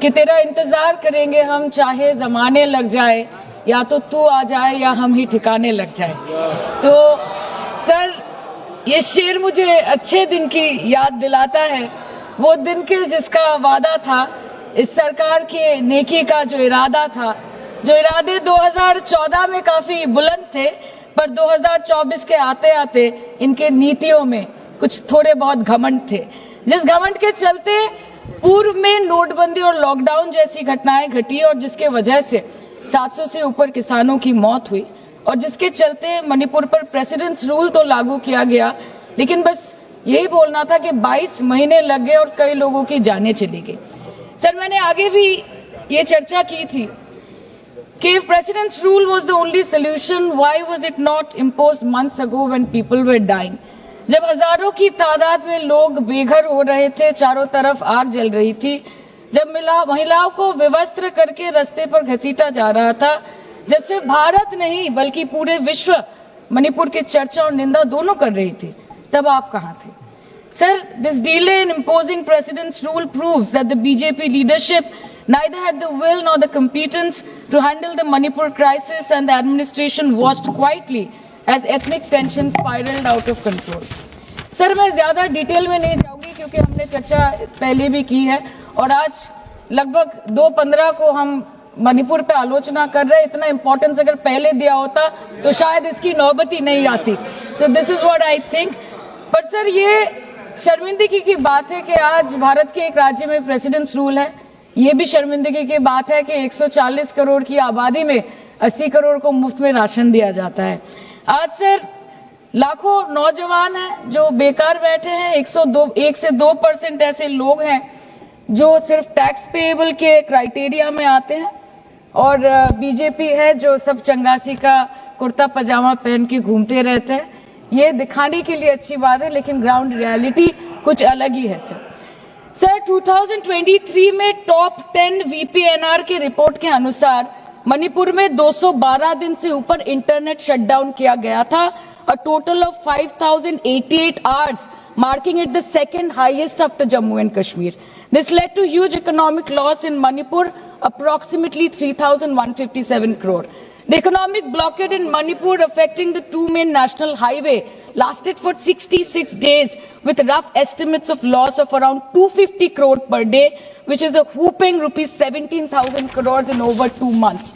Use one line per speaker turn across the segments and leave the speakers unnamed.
कि तेरा इंतजार करेंगे हम चाहे जमाने लग जाए, या तो तू आ जाए या हम ही ठिकाने लग जाए। तो सर, ये शेर मुझे अच्छे दिन की याद दिलाता है, वो दिन के जिसका वादा था, इस सरकार के नेकी का जो इरादा था, जो इरादे 2014 में काफी बुलंद थे, पर 2024 के आते आते इनके नीतियों में कुछ थोड़े बहुत घमंड थे, जिस घमंड के चलते पूर्व में नोटबंदी और लॉकडाउन जैसी घटनाएं घटी और जिसके वजह से 700 से ऊपर किसानों की मौत हुई, और जिसके चलते मणिपुर पर प्रेसिडेंट्स रूल तो लागू किया गया, लेकिन बस यही बोलना था कि 22 महीने लग गए और कई लोगों की जानें चली गई। सर, मैंने आगे भी ये चर्चा की थी कि if president's rule was the only solution, why was it not imposed months ago when people were dying? जब हजारों की तादाद में लोग बेघर हो रहे थे, चारों तरफ आग जल रही थी, जब महिलाओं को विवस्त्र करके रास्ते पर घसीटा जा रहा था, जब सिर्फ भारत नहीं बल्कि पूरे विश्व मणिपुर की चर्चा और निंदा दोनों कर रही थी, तब आप कहां थे? Sir, this delay in imposing president's rule proves that the BJP leadership neither had the will nor the competence to handle the Manipur crisis, and the administration watched quietly as ethnic tensions spiraled out of control. Sir, मैं ज्यादा detail में नहीं जाऊंगी क्योंकि हमने चर्चा पहले भी की है, और आज लगभग 2:15 को हम मणिपुर पे आलोचना कर रहे हैं। इतना इंपॉर्टेंस अगर पहले दिया होता तो शायद इसकी नौबत ही नहीं आती। So this is what I think. पर सर, ये शर्मिंदगी की बात है कि आज भारत के एक राज्य में प्रेसिडेंट्स रूल है। ये भी शर्मिंदगी की बात है कि 140 करोड़ की आबादी में 80 करोड़ को मुफ्त में राशन दिया जाता है। आज सर, लाखों नौजवान हैं जो बेकार बैठे हैं। 1 से 2% ऐसे लोग हैं जो सिर्फ टैक्स पेएबल के क्राइटेरिया में आते हैं, और बीजेपी है जो सब चंगासी का कुर्ता पजामा पहन के घूमते रहते हैं। ये दिखाने के लिए अच्छी बात है, लेकिन ग्राउंड रियलिटी कुछ अलग ही है। सर 2023 में टॉप 10 VPNR के रिपोर्ट के अनुसार मणिपुर में 212 दिन से ऊपर इंटरनेट शटडाउन किया गया था, a total of 5088 hours, marking it the second highest after Jammu and Kashmir. This led to huge economic loss in Manipur, approximately 3,157 crore. The economic blockade in Manipur, affecting the two main national highway, lasted for 66 days, with rough estimates of loss of around 250 crore per day, which is a whopping rupees 17,000 crores in over 2 months.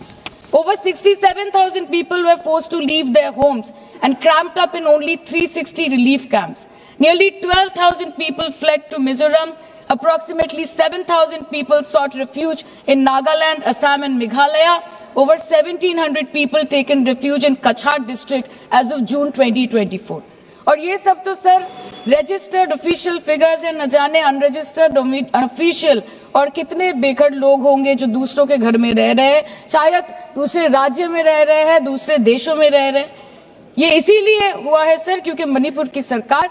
Over 67,000 people were forced to leave their homes and cramped up in only 360 relief camps. Nearly 12,000 people fled to Mizoram. Approximately 7,000 people sought refuge in Nagaland, Assam and Meghalaya. Over 1,700 people taken refuge in Kachhar district as of June 2024. और ये सब तो sir registered official figures है, न जाने unregistered official और कितने बेघर लोग होंगे जो दूसरों के घर में रह रहे हैं, शायद दूसरे राज्य में रह रहे हैं, दूसरे देशों में रह रहे हैं। ये इसीलिए हुआ है सर क्योंकि मणिपुर की सरकार,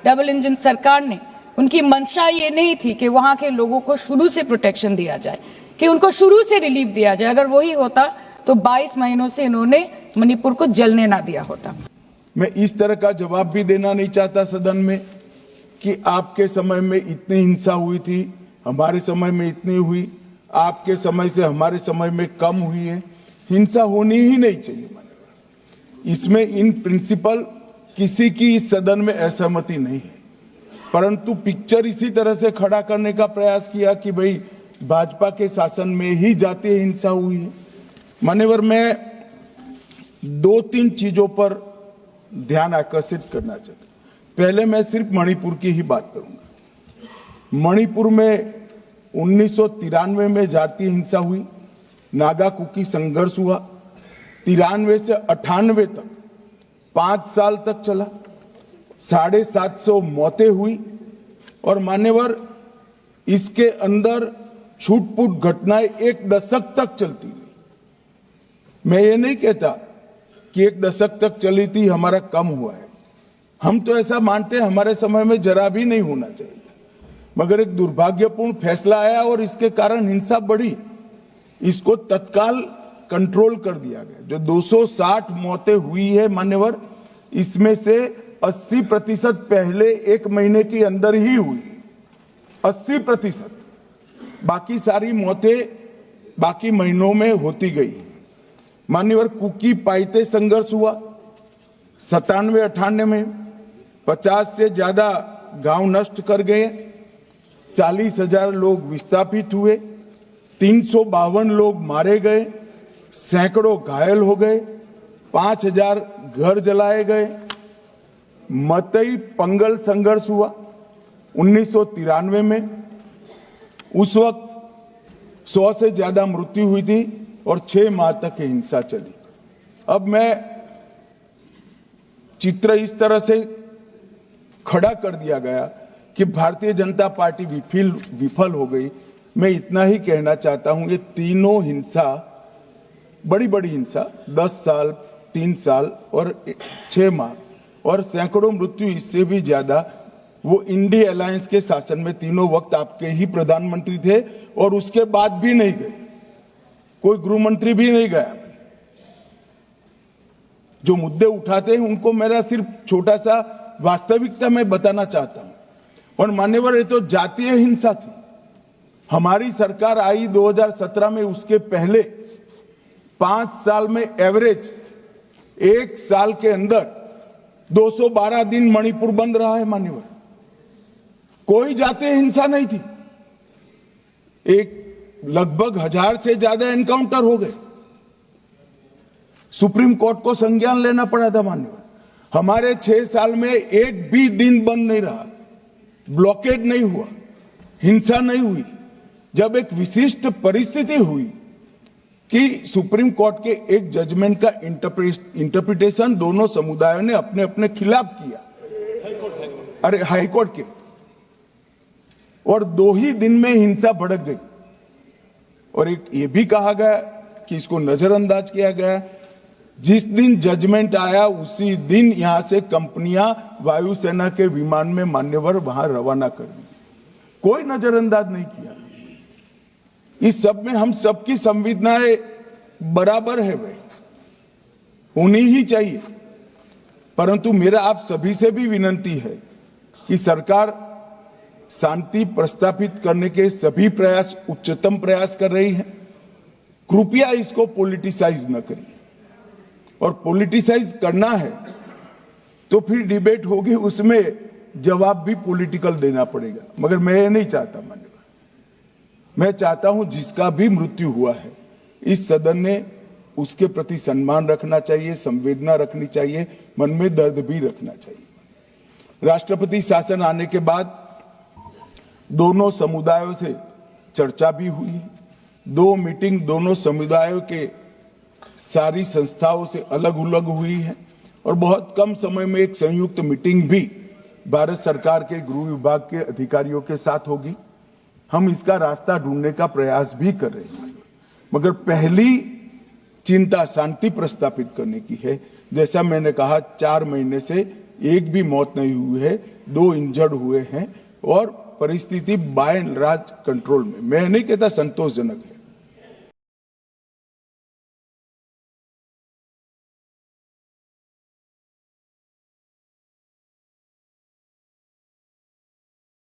डबल इंजन सरकार ने, उनकी मंशा ये नहीं थी कि वहां के लोगों को शुरू से प्रोटेक्शन दिया जाए, कि उनको शुरू से रिलीफ दिया जाए। अगर वही होता तो 22 महीनों से इन्होंने मणिपुर को जलने ना दिया होता।
मैं इस तरह का जवाब भी देना नहीं चाहता सदन में कि आपके समय में इतनी हिंसा हुई थी, हमारे समय में इतनी हुई, आपके समय से हमारे समय में कम हुई है। हिंसा होनी ही नहीं चाहिए। इसमें इन प्रिंसिपल किसी की इस सदन में असहमति नहीं है, परंतु पिक्चर इसी तरह से खड़ा करने का प्रयास किया कि भाई भाजपा के शासन में ही जातीय हिंसा हुई है। मान्यवर, मैं 2-3 चीजों पर ध्यान आकर्षित करना चाहता हूं। पहले मैं सिर्फ मणिपुर की ही बात करूंगा। मणिपुर में 1993 में जातीय हिंसा हुई, नागा कुकी संघर्ष हुआ। 93 से 98 तक 5 साल तक चला, 750 मौतें हुई, और मान्यवर इसके अंदर छूट-फूट घटनाएं 1 दशक तक चलती रही। मैं ये नहीं कहता कि 1 दशक तक चली थी, हमारा कम हुआ है। हम तो ऐसा मानते हैं हमारे समय में जरा भी नहीं होना चाहिए, मगर एक दुर्भाग्यपूर्ण फैसला आया और इसके कारण हिंसा बढ़ी। इसको तत्काल कंट्रोल कर दिया गया। जो 260 मौतें हुई है मान्यवर, इसमें से 80% पहले 1 महीने के अंदर ही हुई। 80%। बाकी सारी मौतें बाकी महीनों में होती गई। मान्यवर कुकी पाइते संघर्ष हुआ 97-98 में, 50 से ज्यादा गांव नष्ट कर गए, 40,000 लोग विस्थापित हुए, 352 लोग मारे गए, सैकड़ों घायल हो गए, 5,000 घर जलाए गए। मतई पंगल संघर्ष हुआ 1993 में, उस वक्त 100 से ज्यादा मृत्यु हुई थी और 6 माह तक हिंसा चली। अब मैं चित्र इस तरह से खड़ा कर दिया गया कि भारतीय जनता पार्टी विफल हो गई। मैं इतना ही कहना चाहता हूं, ये तीनों हिंसा, बड़ी बड़ी हिंसा, 10 साल, 3 साल और 6 माह और सैकड़ों मृत्यु इससे भी ज्यादा, वो इंडी अलायंस के शासन में तीनों वक्त आपके ही प्रधानमंत्री थे और उसके बाद भी नहीं गए, कोई गृह मंत्री भी नहीं गया। जो मुद्दे उठाते हैं उनको मेरा सिर्फ छोटा सा वास्तविकता मैं बताना चाहता हूं। और मान्यवर, ये तो जातीय हिंसा थी। हमारी सरकार आई 2017 में, उसके पहले 5 साल में एवरेज 1 साल के अंदर 212 दिन मणिपुर बंद रहा है। मान्यवर, कोई जातीय हिंसा नहीं थी। लगभग 1000 से ज्यादा एनकाउंटर हो गए, सुप्रीम कोर्ट को संज्ञान लेना पड़ा था। मान्यवर, हमारे 6 साल में एक भी दिन बंद नहीं रहा, ब्लॉकेड नहीं हुआ, हिंसा नहीं हुई। जब एक विशिष्ट परिस्थिति हुई कि सुप्रीम कोर्ट के एक जजमेंट का इंटरप्रिटेशन दोनों समुदायों ने अपने अपने खिलाफ किया, अरे हाईकोर्ट के, और 2 ही दिन में हिंसा भड़क गई। और एक ये भी कहा गया कि इसको नजरअंदाज किया गया। जिस दिन जजमेंट आया उसी दिन यहां से कंपनियां वायुसेना के विमान में मान्यवर वहां रवाना कर दी, कोई नजरअंदाज नहीं किया। इस सब में हम सबकी संवेदनाएं बराबर है, वे होनी ही चाहिए। परंतु मेरा आप सभी से भी विनती है कि सरकार शांति प्रस्थापित करने के सभी प्रयास, उच्चतम प्रयास कर रही है। कृपया इसको पॉलिटिसाइज न करिए, और पॉलिटिसाइज करना है तो फिर डिबेट होगी, उसमें जवाब भी पॉलिटिकल देना पड़ेगा। मगर मैं ये नहीं चाहता। मैं चाहता हूं जिसका भी मृत्यु हुआ है, इस सदन ने उसके प्रति सम्मान रखना चाहिए, संवेदना रखनी चाहिए, मन में दर्द भी रखना चाहिए। राष्ट्रपति शासन आने के बाद दोनों समुदायों से चर्चा भी हुई, 2 मीटिंग दोनों समुदायों के सारी संस्थाओं से अलग अलग हुई है, और बहुत कम समय में एक संयुक्त मीटिंग भी भारत सरकार के गृह विभाग के अधिकारियों के साथ होगी। हम इसका रास्ता ढूंढने का प्रयास भी कर रहे हैं। मगर पहली चिंता शांति प्रस्थापित करने की है। जैसा मैंने कहा, 4 महीने से एक भी मौत नहीं हुई है, 2 इंजर्ड हुए हैं और परिस्थिति बाय एंड लार्ज कंट्रोल में, मैं नहीं कहता संतोषजनक है।